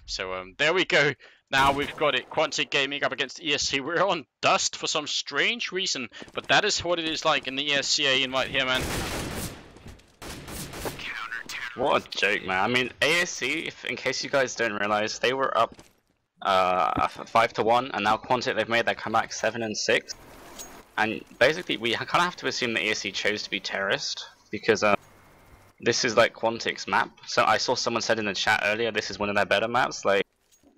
So there we go. Now we've got it. Quantic Gaming up against ESC. We're on Dust for some strange reason, but that is what it is like in the ESCA invite here, man. What a joke, man. I mean, ASC, in case you guys don't realize, they were up 5-1, and now Quantic, they've made their comeback 7-6. And basically, we kind of have to assume that ESC chose to be terrorist, because this is like Quantic's map. So I saw someone said in the chat earlier, this is one of their better maps. Like,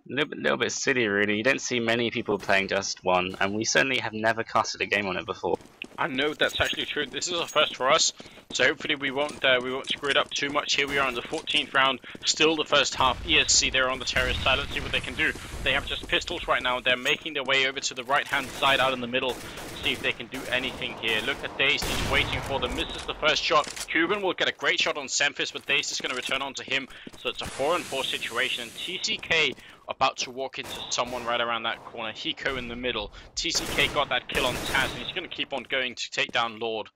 little bit silly, really. You don't see many people playing just one, and we certainly have never casted a game on it before. I know that's actually true. This is a first for us, so hopefully we won't screw it up too much. Here we are in the 14th round, still the first half. ESC, they're on the terrorist side. Let's see what they can do. They have just pistols right now. They're making their way over to the right-hand side, out in the middle. See if they can do anything here. Look at Daze. He's waiting for them. Misses the first shot. Cuban will get a great shot on Semphis, but Daze is going to return onto him. So it's a 4-on-4 situation, and TCK about to walk into someone right around that corner. Hiko in the middle. TCK got that kill on Taz, and he's going to keep on going to take down Lord.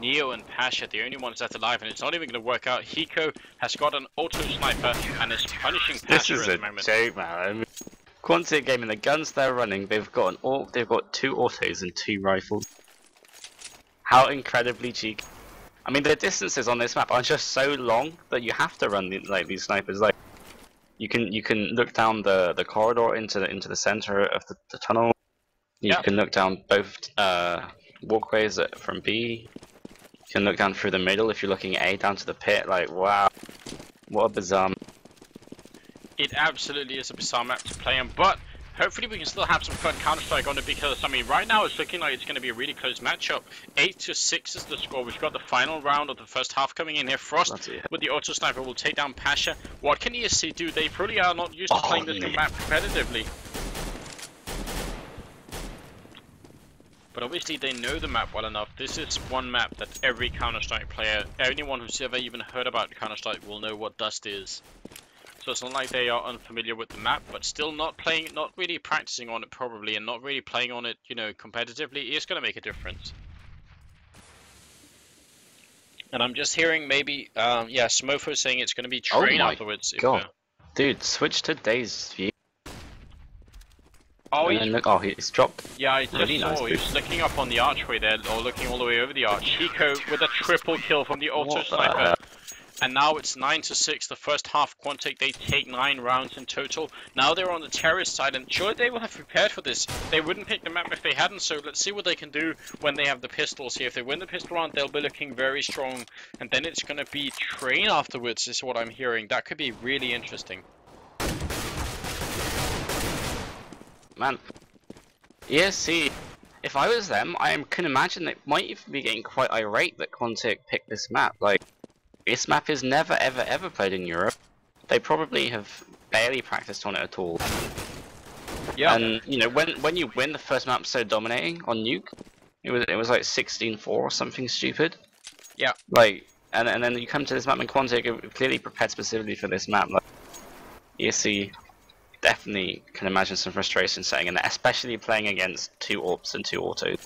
Neo and Pasha, the only ones left alive, and it's not even going to work out. Hiko has got an auto sniper and is punishing Pasha at the moment. This is a joke, man. I mean, Quantic Gaming, the guns they're running, they've got they've got 2 autos and 2 rifles. How incredibly cheeky! I mean, the distances on this map are just so long that you have to run these snipers. Like, you can look down the corridor into the center of the tunnel. You can look down both walkways from B. You can look down through the middle if you're looking at A down to the pit. Like, wow, what a bizarre. It absolutely is a bizarre map to play on, but hopefully we can still have some fun Counter-Strike on it, because, I mean, right now it's looking like it's going to be a really close matchup. 8-6 is the score. We've got the final round of the first half coming in here. Frost with the auto sniper will take down Pasha. What can ESC do? They probably are not used to playing this map competitively. But obviously they know the map well enough. This is one map that every Counter-Strike player, anyone who's ever even heard about Counter-Strike, will know what Dust is. So it's not like they are unfamiliar with the map, but still not really practicing on it probably, and not really playing on it, you know, competitively is going to make a difference. And I'm just hearing maybe, yeah, Smofo saying it's going to be Train afterwards. Oh my god. Dude, switch to Daze view. Oh, he's dropped. Yeah, I just saw he was looking up on the archway there, or looking all the way over the arch. Hiko with a triple kill from the auto sniper. And now it's 9-6, the first half. Quantic, they take 9 rounds in total. Now they're on the terrorist side, and surely they will have prepared for this. They wouldn't pick the map if they hadn't, so let's see what they can do when they have the pistols here. If they win the pistol round, they'll be looking very strong. And then it's going to be Train afterwards, is what I'm hearing. That could be really interesting. Man, ESC, if I was them, I can imagine they might even be getting quite irate that Quantic picked this map. Like, this map is never ever played in Europe. They probably have barely practiced on it at all. Yeah. And you know, when you win the first map so dominating on Nuke, it was like 16-4 or something stupid. Yeah. Like, and then you come to this map and Quantic clearly prepared specifically for this map. Like, ESC definitely can imagine some frustration setting in there, especially playing against 2 AWPs and 2 autos.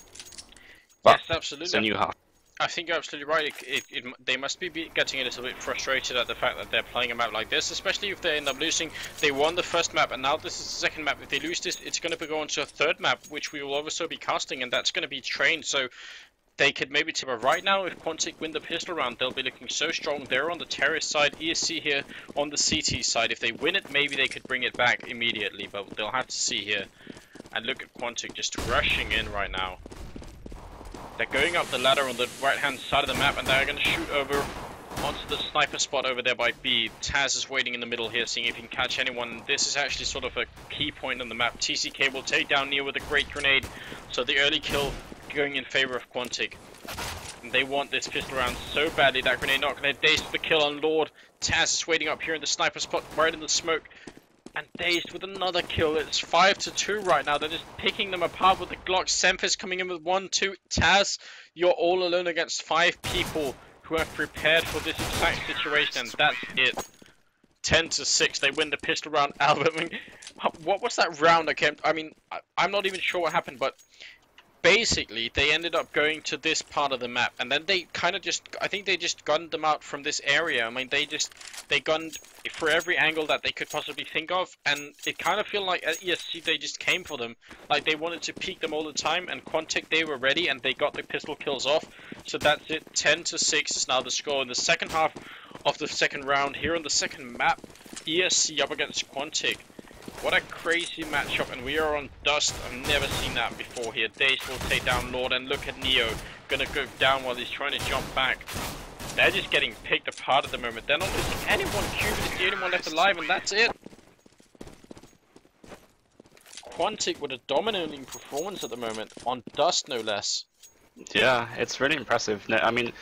But yes, absolutely. It's a new half. I think you're absolutely right. They must be getting a little bit frustrated at the fact that they're playing a map like this, especially if they end up losing. They won the first map, and now this is the second map. If they lose this, it's going to go on to a third map, which we will also be casting, and that's going to be Train. So they could maybe tip it right now. If Quantic win the pistol round, they'll be looking so strong. They're on the terrorist side, ESC here on the CT side. If they win it, maybe they could bring it back immediately, but they'll have to see here. And look at Quantic just rushing in right now. They're going up the ladder on the right-hand side of the map, and they're going to shoot over onto the sniper spot over there by B. Taz is waiting in the middle here, seeing if he can catch anyone. This is actually sort of a key point on the map. TCK will take down Neo with a great grenade, so the early kill going in favor of Quantic. And they want this pistol round so badly. That grenade not going to Daze the kill on Lord. Taz is waiting up here in the sniper spot, right in the smoke. And Dazed with another kill. It's 5-2 right now. They're just picking them apart with the Glock. Semphis coming in with 1-2. Taz, you're all alone against 5 people who have prepared for this exact situation, and that's it. 10-6. They win the pistol round. Albert, I mean, what was that round that came? I mean, I'm not even sure what happened, but basically, they ended up going to this part of the map, and then they kind of just, I think they just gunned them out from this area. I mean, they gunned for every angle that they could possibly think of, and it kind of feel like at ESC they just came for them. Like, they wanted to peek them all the time, and Quantic, they were ready, and they got the pistol kills off. So that's it, 10-6 is now the score in the second half of the second round. Here on the second map, ESC up against Quantic. What a crazy matchup, and we are on Dust. I've never seen that before here. Daze will take down Lord, and look at Neo. Gonna go down while he's trying to jump back. They're just getting picked apart at the moment. They're not losing anyone. Cuban is the only one left alive, and that's it. Quantic with a dominating performance at the moment, on Dust no less. Yeah, it's really impressive. No, I mean,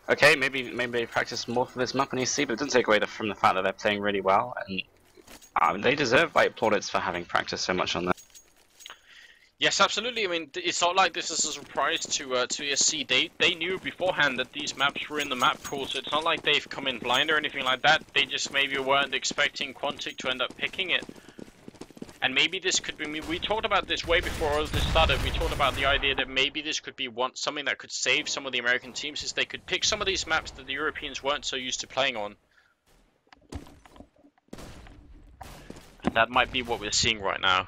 okay, maybe they practice more for this map in ESC, but it doesn't take away from the fact that they're playing really well, and they deserve plaudits for having practiced so much on that. Yes, absolutely. I mean, it's not like this is a surprise to ESC. They knew beforehand that these maps were in the map pool, so it's not like they've come in blind or anything like that. They just maybe weren't expecting Quantic to end up picking it. And maybe this could be, we talked about this way before all this started. We talked about the idea that maybe this could be something that could save some of the American teams, is they could pick some of these maps that the Europeans weren't so used to playing on. And that might be what we're seeing right now.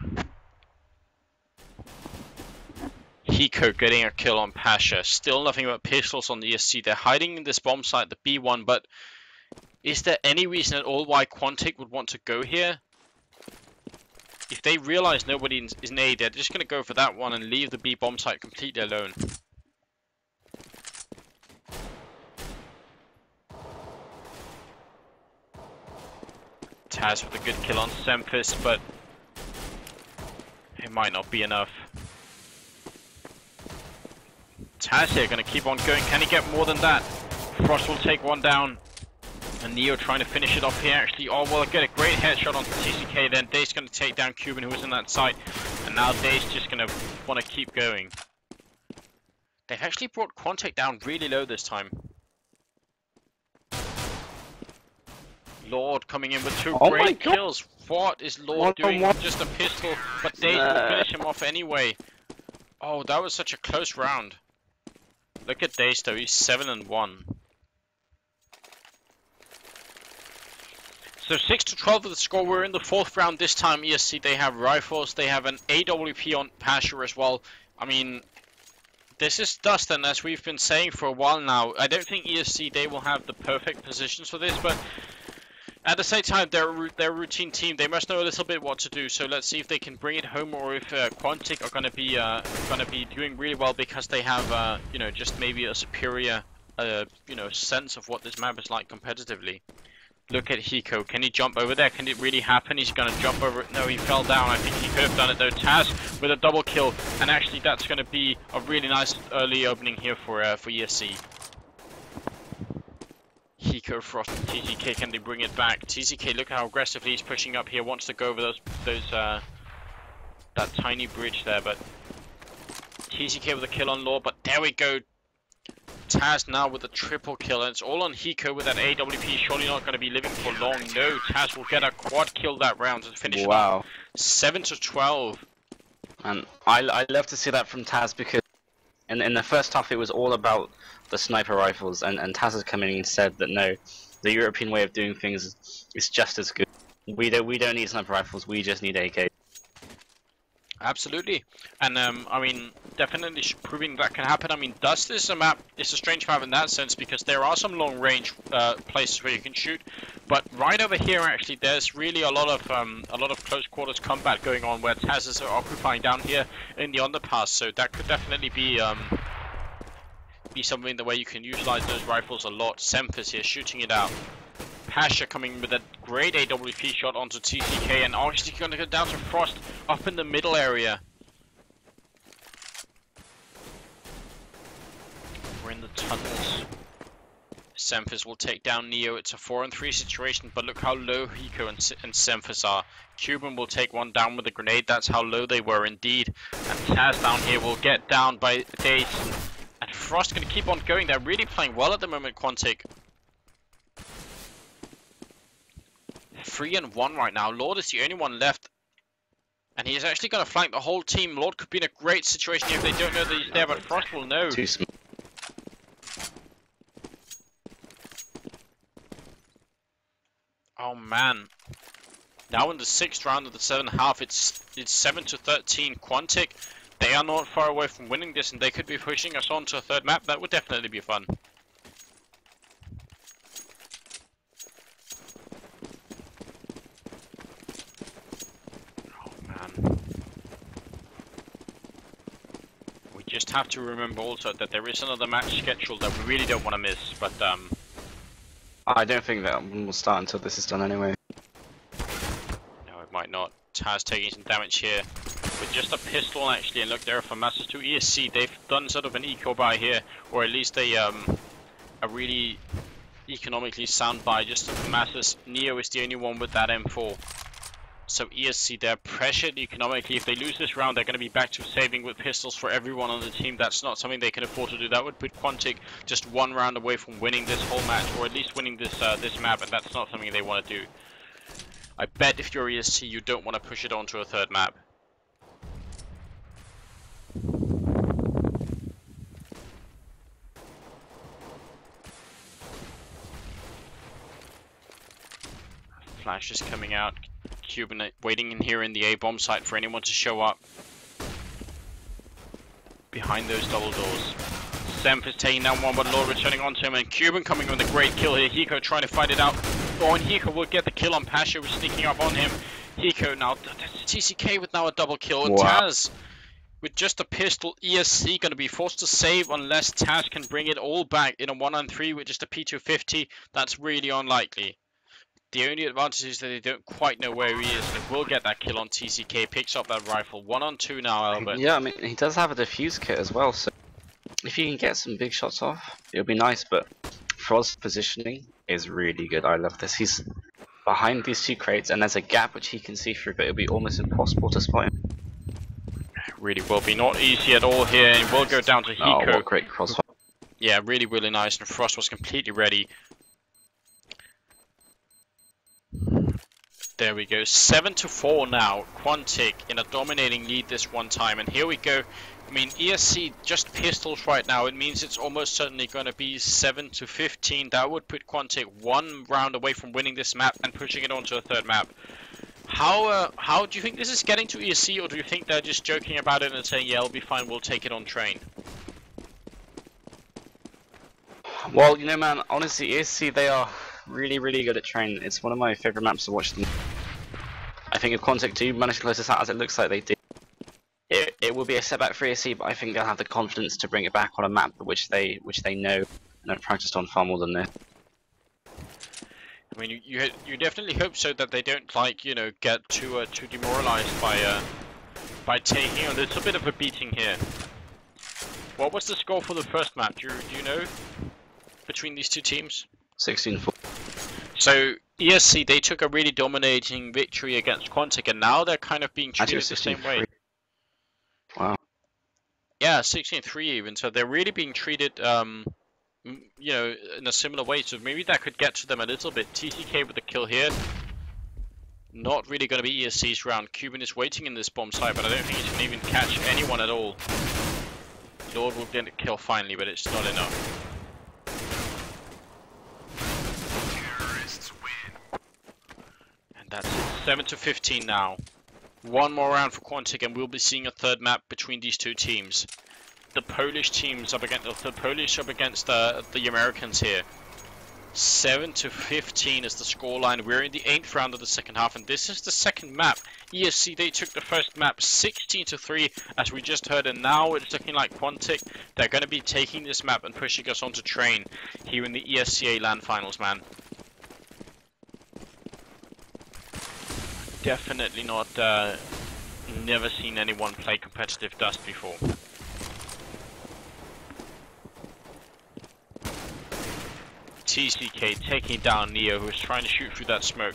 Hiko getting a kill on Pasha. Still nothing but pistols on the ESC. They're hiding in this bomb site, the B1, but is there any reason at all why Quantic would want to go here? If they realize nobody is in A, they're just going to go for that one and leave the B bomb site completely alone. Taz with a good kill on Semphis, but it might not be enough. Taz here going to keep on going. Can he get more than that? Frost will take one down. And Neo trying to finish it off here actually. Oh, well, get a great headshot onto TCK then. Daze going to take down Cuban, who was in that site. And now Daze just going to want to keep going. They've actually brought Quantic down really low this time. Lord coming in with two great kills. What is Lord doing with just a pistol? But Daze will finish him off anyway. Oh, that was such a close round. Look at Daze though, he's 7-1. So 6-12 with the score. We're in the fourth round this time. ESC, they have rifles, they have an AWP on Pasha as well. I mean, this is Dust, and as we've been saying for a while now, I don't think ESC, they will have the perfect positions for this, but at the same time, they're a routine team. They must know a little bit what to do. So let's see if they can bring it home, or if Quantic are going to be doing really well because they have, you know, just maybe a superior, you know, sense of what this map is like competitively. Look at Hiko. Can he jump over there? Can it really happen? He's going to jump over it. No, he fell down. I think he could have done it though. Taz with a double kill, and actually that's going to be a really nice early opening here for ESC. Hiko, Frost, and TZK, can they bring it back? TZK, look how aggressively he's pushing up here, wants to go over that tiny bridge there, but TZK with a kill on Law, but there we go. Taz now with a triple kill, and it's all on Hiko with that AWP, surely not going to be living for long. No, Taz will get a quad kill that round to finish it off. 7-12. And I love to see that from Taz, because in the first half it was all about the sniper rifles, and Taz has come in and said that no, the European way of doing things is just as good. We don't need sniper rifles, we just need AK. Absolutely, and I mean, definitely proving that can happen. I mean, Dust is a map, it's a strange map in that sense, because there are some long range places where you can shoot, but right over here actually there's really a lot of close quarters combat going on, where Taz is occupying down here in the underpass, so that could definitely be something the way you can utilize those rifles a lot. Semphis here shooting it out. Pasha coming with a great AWP shot onto TCK, and actually going to go down to Frost up in the middle area. We're in the tunnels. Semphis will take down Neo. It's a 4-on-3 situation, but look how low Hiko and Semphis are. Cuban will take one down with a grenade. That's how low they were indeed. And Taz down here will get down by Daze. And Frost going to keep on going. They're really playing well at the moment, Quantic. 3-1 right now. Lord is the only one left. And he's actually going to flank the whole team. Lord could be in a great situation if they don't know that he's there, but Frost will know. Too small. Oh man. Now in the 6th round of the 7.5, it's 7-13 Quantic. They are not far away from winning this, and they could be pushing us on to a 3rd map. That would definitely be fun. Oh man. We just have to remember also that there is another match scheduled that we really don't want to miss, but I don't think that one will start until this is done anyway. no, it might not. Taz taking some damage here with just a pistol actually, and look there for Masters to ESC. They've done sort of an eco buy here, or at least a really economically sound buy just for Masters. Neo is the only one with that M4. So ESC, they're pressured economically. If they lose this round, they're going to be back to saving with pistols for everyone on the team. That's not something they can afford to do. That would put Quantic just 1 round away from winning this whole match, or at least winning this this map, and that's not something they want to do. I bet if you're ESC, you don't want to push it onto a 3rd map. Flash is coming out. Cuban waiting in here in the A-bomb site for anyone to show up. Behind those double doors. Semp is taking down one, but Lord returning onto him, and Cuban coming with a great kill here. Hiko trying to fight it out. Oh, and Hiko will get the kill on Pasha, who's sneaking up on him. Hiko now, TCK with now a double kill. And Wow. Taz with just a pistol. ESC going to be forced to save unless Taz can bring it all back in a 1-on-3 with just a P250. That's really unlikely. The only advantage is that they don't quite know where he is. They will get that kill on TCK, picks up that rifle. 1-on-2 now, Albert. Yeah, I mean, he does have a defuse kit as well, so if you can get some big shots off, it'll be nice, but Frost's positioning is really good. I love this. He's behind these 2 crates, and there's a gap which he can see through, but it'll be almost impossible to spot him. Really will be not easy at all here, and will go down to Oh, Hiko. what great crossfire. Yeah, really, really nice, and Frost was completely ready. There we go, 7-4 now. Quantic in a dominating lead this one time, and here we go. I mean, ESC just pistols right now. It means it's almost certainly going to be 7-15. That would put Quantic 1 round away from winning this map and pushing it onto a 3rd map. How do you think this is getting to ESC, or do you think they're just joking about it and saying, yeah, it'll be fine, we'll take it on train? Well, you know, man, honestly, ESC, they are really, really good at train. It's one of my favourite maps to watch them. I think if Quantic do manage to close this out, as it looks like they do, it will be a setback for ESC, but I think they'll have the confidence to bring it back on a map which they know and have practiced on far more than this. I mean, you definitely hope so that they don't, like, you know, get too demoralized by taking a little bit of a beating here. What was the score for the first map? Do you know, between these 2 teams? 16-4. So ESC, they took a really dominating victory against Quantic, and now they're kind of being treated the same way. Wow. Yeah, 16-3 even. So they're really being treated, you know, in a similar way. So maybe that could get to them a little bit. TCK with the kill here. Not really going to be ESC's round. Cuban is waiting in this bomb site, but I don't think he can even catch anyone at all. Lord will get a kill finally, but it's not enough. And that's it. 7-15 now. 1 more round for Quantic, and we'll be seeing a 3rd map between these 2 teams. The Polish teams up against the Americans here. 7-15 is the scoreline. We're in the 8th round of the 2nd half, and this is the 2nd map. ESC, they took the first map 16-3, as we just heard, and now it's looking like Quantic, they're going to be taking this map and pushing us onto train here in the ESEA LAN Finals, man. Definitely not, never seen anyone play competitive Dust before. TCK taking down Neo, who is trying to shoot through that smoke.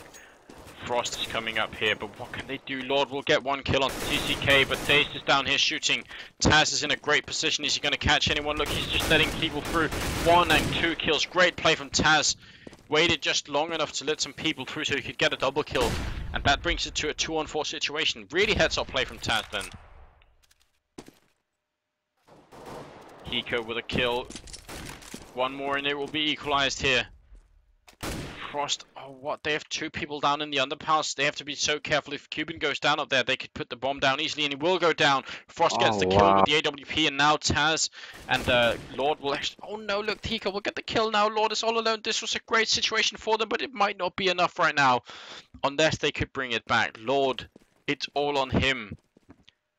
Frost is coming up here, but what can they do? Lord will get 1 kill on TCK, but Dazed is down here shooting. Taz is in a great position. Is he going to catch anyone? Look, he's just letting people through. 1 and 2 kills. Great play from Taz. Waited just long enough to let some people through so he could get a double kill. And that brings it to a 2-on-4 situation. Really heads-up play from Taz then. Hiko with a kill. One more and it will be equalized here. Frost, oh what, they have 2 people down in the underpass. They have to be so careful. If Cuban goes down up there, they could put the bomb down easily and it will go down. Frost gets the kill with the AWP and now Taz and Lord will actually, oh no, look, Hiko will get the kill now. Lord is all alone. This was a great situation for them, but it might not be enough right now. Unless they could bring it back. Lord, it's all on him.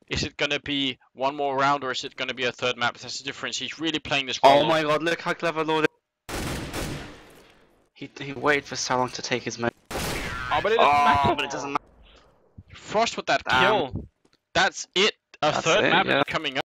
Is it going to be one more round or is it going to be a third map? That's the difference. He's really playing this well. Oh my god, look how clever Lord is. He waited for so long to take his move. Oh, but it doesn't matter. But it doesn't matter. Frost with that kill. That's it. A third map is coming up.